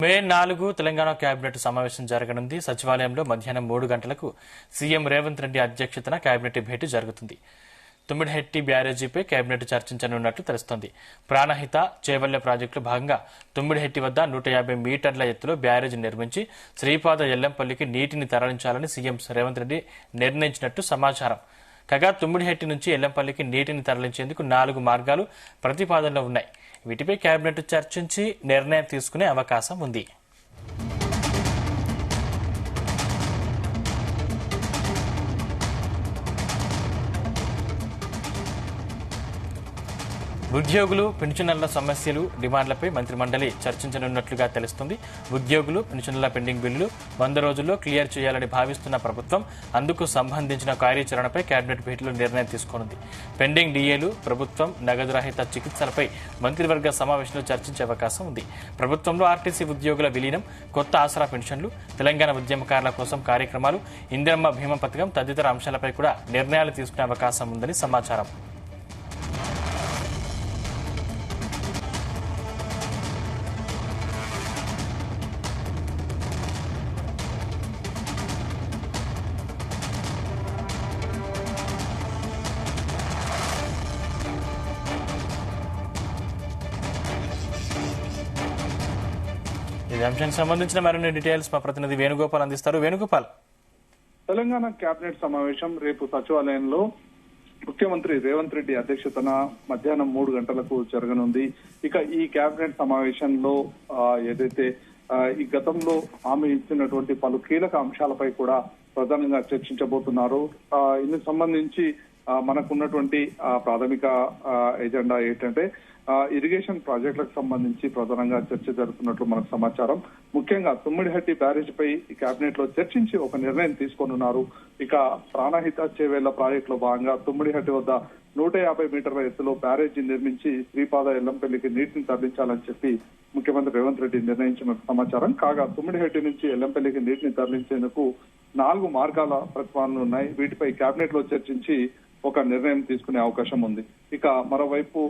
మే 4 Telangana cabinet సమావేశం జరగనుంది. సచివాలయంలో మధ్యాహ్నం 3 గంటలకు సీఎం రేవంత్ రెడ్డి అధ్యక్షతన కేబినెట్ భేటీ జరుగుతుంది. తుమ్మిడిహెట్టి బ్యారేజీపై కేబినెట్ చర్చించనున్నట్లు తెలుస్తోంది. ప్రాణహిత చేవెళ్ల ప్రాజెక్టులో భాగంగా తుమ్మిడిహెట్టి వద్ద 150 మీటర్ల ఎత్తులో బ్యారేజీ నిర్మించి శ్రీపాద ఎల్లంపల్లికి నీటిని తరలించాలని సీఎం రేవంత్ రెడ్డి నిర్ణయించినట్టు సమాచారం. కాగా తుమ్మిడిహెట్టి నుంచి ఎల్లంపల్లికి నీటిని తరలించేందుకు 4 మార్గాలు ప్రతిపాదనలో ఉన్నాయి. వీటిపై కేబినెట్ చర్చించి నిర్ణయం తీసుకునే అవకాశం ఉంది. ఉద్యోగులు పెన్షనర్ల సమస్యలు డిమాండ్లపై మంత్రిమండలి చర్చించనున్నట్లుగా తెలుస్తుంది. ఉద్యోగులు పెన్షనర్ల పెండింగ్ బిల్లులు 100 రోజుల్లో క్లియర్ చేయాలని భావిస్తున్న ప్రభుత్వం అందుకు సంబంధించిన కార్యాచరణపై కేబినెట్ భేటీలో నిర్ణయం తీసుకోనుంది. పెండింగ్ డీఏలు, ప్రభుత్వం నగదు రహిత చికిత్సలపై మంత్రివర్గ సమావేశంలో చర్చించే అవకాశం ఉంది. ప్రభుత్వంలో ఆర్టీసీ ఉద్యోగుల విలీనం, కొత్త ఆసరా పెన్షన్లు, తెలంగాణ ఉద్యమకారుల కోసం కార్యక్రమాలు, ఇందిరమ్మ భీమా పథకం తదితర అంశాలపై కూడా నిర్ణయాలు తీసుకునే అవకాశం ఉందని సమాచారం. ఈ అంశానికి సంబంధించిన మరిన్ని డీటెయిల్స్ మా ప్రతినిధి వేణుగోపాల్ అందిస్తారు. వేణుగోపాల్, తెలంగాణ కేబినెట్ సమావేశం రేపు సచివాలయంలో ముఖ్యమంత్రి రేవంత్ రెడ్డి అధ్యక్షతన మధ్యాహ్నం 3 గంటలకు జరగనుంది. ఇక ఈ కేబినెట్ సమావేశంలో ఏదైతే ఈ గతంలో హామీ ఇచ్చినటువంటి పలు కీలక అంశాలపై కూడా ప్రధానంగా చర్చించబోతున్నారు. ఇందుకు సంబంధించి మనకున్నటువంటి ప్రాథమిక ఎజెండా ఏంటంటే ఇరిగేషన్ ప్రాజెక్టులకు సంబంధించి ప్రధానంగా చర్చ జరుగుతున్నట్లు మనకు సమాచారం. ముఖ్యంగా తుమ్మిడిహెట్టి బ్యారేజ్ పై కేబినెట్ లో చర్చించి ఒక నిర్ణయం తీసుకోనున్నారు. ఇక ప్రాణహిత చేవేళ్ల ప్రాజెక్టులో భాగంగా తుమ్మిడిహెట్టి వద్ద 150 మీటర్ల ఎత్తులో బ్యారేజీ నిర్మించి శ్రీపాద ఎల్లంపల్లికి నీటిని తరలించాలని చెప్పి ముఖ్యమంత్రి రేవంత్ రెడ్డి నిర్ణయించిన సమాచారం. కాగా తుమ్మిడిహెట్టి నుంచి ఎల్లంపల్లికి నీటిని తరలించేందుకు 4 మార్గాల ప్రతిపాదనలు ఉన్నాయి. వీటిపై కేబినెట్ లో చర్చించి ఒక నిర్ణయం తీసుకునే అవకాశం ఉంది. ఇక మరోవైపు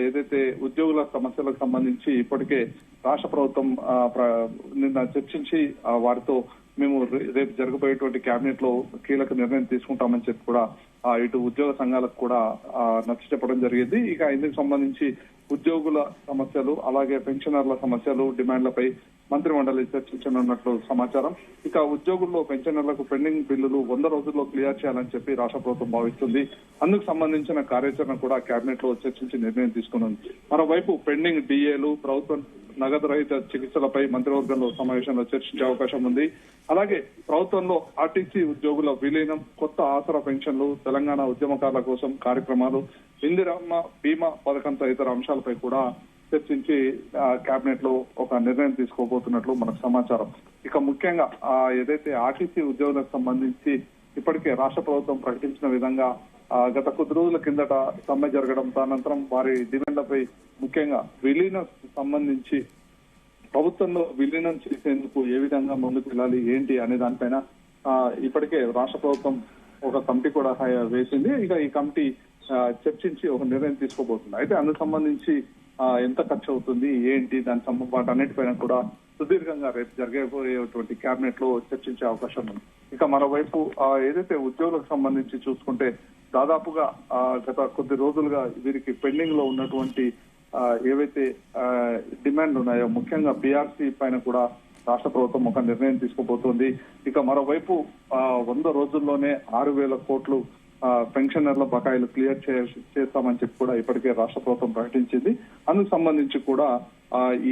ఏదైతే ఉద్యోగుల సమస్యలకు సంబంధించి ఇప్పటికే రాష్ట్ర ప్రభుత్వం నిన్న చర్చించి వారితో మేము రేపు జరగబోయేటువంటి కేబినెట్ లో కీలక నిర్ణయం తీసుకుంటామని చెప్పి కూడా ఇటు ఉద్యోగ సంఘాలకు కూడా నచ్చ చెప్పడం జరిగింది. ఇక ఇందుకు సంబంధించి ఉద్యోగుల సమస్యలు అలాగే పెన్షనర్ల సమస్యలు డిమాండ్లపై మంత్రిమండలి చర్చించనున్నట్లు సమాచారం. ఇక ఉద్యోగుల్లో పెన్షనర్లకు పెండింగ్ బిల్లులు 100 రోజుల్లో క్లియర్ చేయాలని చెప్పి రాష్ట్ర ప్రభుత్వం భావిస్తుంది. అందుకు సంబంధించిన కార్యాచరణ కూడా కేబినెట్ లో చర్చించి నిర్ణయం తీసుకునుంది. మరోవైపు పెండింగ్ డిఏలు, ప్రభుత్వం నగదు రహిత చికిత్సలపై మంత్రివర్గంలో సమావేశంలో చర్చించే అవకాశం ఉంది. అలాగే ప్రభుత్వంలో ఆర్టీసీ ఉద్యోగుల విలీనం, కొత్త ఆసరా పెన్షన్లు, తెలంగాణ ఉద్యమకారుల కోసం కార్యక్రమాలు, ఇందిరమ్మ భీమా పథకం తదితర అంశాలపై కూడా చర్చించి కేబినెట్ లో ఒక నిర్ణయం తీసుకోబోతున్నట్లు మనకు సమాచారం. ఇక ముఖ్యంగా ఏదైతే ఆర్టీసీ ఉద్యోగులకు సంబంధించి ఇప్పటికే రాష్ట్ర ప్రభుత్వం ప్రకటించిన విధంగా గత కొద్ది రోజుల కిందట సమ్మె జరగడం, తదనంతరం వారి డిమాండ్లపై ముఖ్యంగా విలీనం సంబంధించి ప్రభుత్వంలో విలీనం చేసేందుకు ఏ విధంగా ముందుకు వెళ్ళాలి ఏంటి అనే దానిపైన ఇప్పటికే రాష్ట్ర ప్రభుత్వం ఒక కమిటీ కూడా వేసింది. ఇక ఈ కమిటీ చర్చించి ఒక నిర్ణయం తీసుకోబోతుంది. అయితే అందుకు సంబంధించి ఎంత ఖర్చు అవుతుంది ఏంటి దాని వాటన్నిటిపైన కూడా సుదీర్ఘంగా రేపు జరగబోయేటువంటి కేబినెట్ లో చర్చించే అవకాశం ఉంది. ఇక మరోవైపు ఏదైతే ఉద్యోగులకు సంబంధించి చూసుకుంటే దాదాపుగా గత కొద్ది రోజులుగా వీరికి పెండింగ్ లో ఉన్నటువంటి ఏవైతే డిమాండ్ ఉన్నాయో ముఖ్యంగా పిఆర్సీ పైన కూడా రాష్ట్ర ప్రభుత్వం ఒక నిర్ణయం తీసుకోబోతోంది. ఇక మరోవైపు 100 రోజుల్లోనే 6,000 కోట్లు పెన్షనర్ల బకాయిలు క్లియర్ చేస్తామని చెప్పి కూడా ఇప్పటికే రాష్ట్ర ప్రభుత్వం ప్రకటించింది. అందుకు సంబంధించి కూడా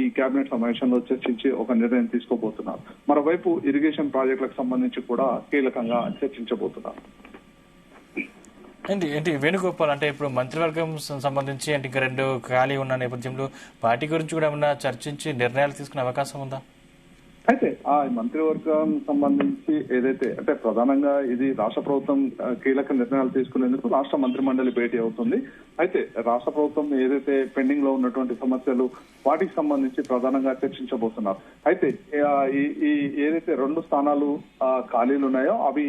ఈ కేబినెట్ సమావేశంలో చర్చించి ఒక నిర్ణయం తీసుకోబోతున్నారు. మరోవైపు ఇరిగేషన్ ప్రాజెక్టులకు సంబంధించి కూడా కీలకంగా చర్చించబోతున్నారు. ఏంటి వేణుగోపాల్, అంటే ఇప్పుడు మంత్రివర్గం సంబంధించి అంటే ఇంకా 2 ఖాళీ ఉన్న నేపథ్యంలో పార్టీ గురించి కూడా ఏమన్నా చర్చించి నిర్ణయాలు తీసుకునే అవకాశం ఉందా? అయితే మంత్రివర్గం సంబంధించి ఏదైతే అంటే ప్రధానంగా ఇది రాష్ట్ర ప్రభుత్వం కీలక నిర్ణయాలు తీసుకునేందుకు రాష్ట్ర మంత్రిమండలి భేటీ అవుతుంది. అయితే రాష్ట్ర ప్రభుత్వం ఏదైతే పెండింగ్ లో ఉన్నటువంటి సమస్యలు వాటికి సంబంధించి ప్రధానంగా చర్చించబోతున్నారు. అయితే ఈ ఏదైతే 2 స్థానాలు ఖాళీలు ఉన్నాయో అవి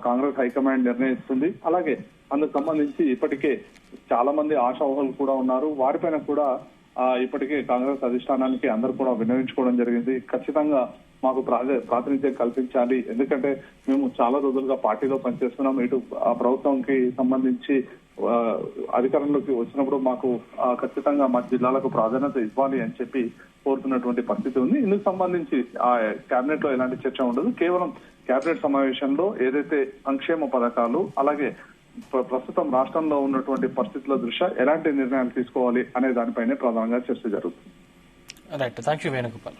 కాంగ్రెస్ హైకమాండ్ నిర్ణయిస్తుంది. అలాగే అందుకు సంబంధించి ఇప్పటికే చాలా మంది ఆశావహులు కూడా ఉన్నారు. వారిపైన కూడా ఇప్పటికే కాంగ్రెస్ అధిష్టానానికి అందరూ కూడా విన్నవించుకోవడం జరిగింది. ఖచ్చితంగా మాకు ప్రాతినిధ్యం కల్పించాలి, ఎందుకంటే మేము చాలా రోజులుగా పార్టీలో పనిచేస్తున్నాం. ఇటు ప్రభుత్వంకి సంబంధించి అధికారంలోకి వచ్చినప్పుడు మాకు ఖచ్చితంగా మా జిల్లాలకు ప్రాధాన్యత ఇవ్వాలి అని చెప్పి కోరుతున్నటువంటి పరిస్థితి ఉంది. ఇందుకు సంబంధించి ఆ కేబినెట్ లో ఎలాంటి చర్చ ఉండదు. కేవలం కేబినెట్ సమావేశంలో ఏదైతే సంక్షేమ పథకాలు, అలాగే ప్రస్తుతం రాష్ట్రంలో ఉన్నటువంటి పరిస్థితుల దృష్ట్యా ఎలాంటి నిర్ణయాలు తీసుకోవాలి అనే దానిపైనే ప్రధానంగా చర్చ జరుగుతుంది. Right, thank you Venugopal.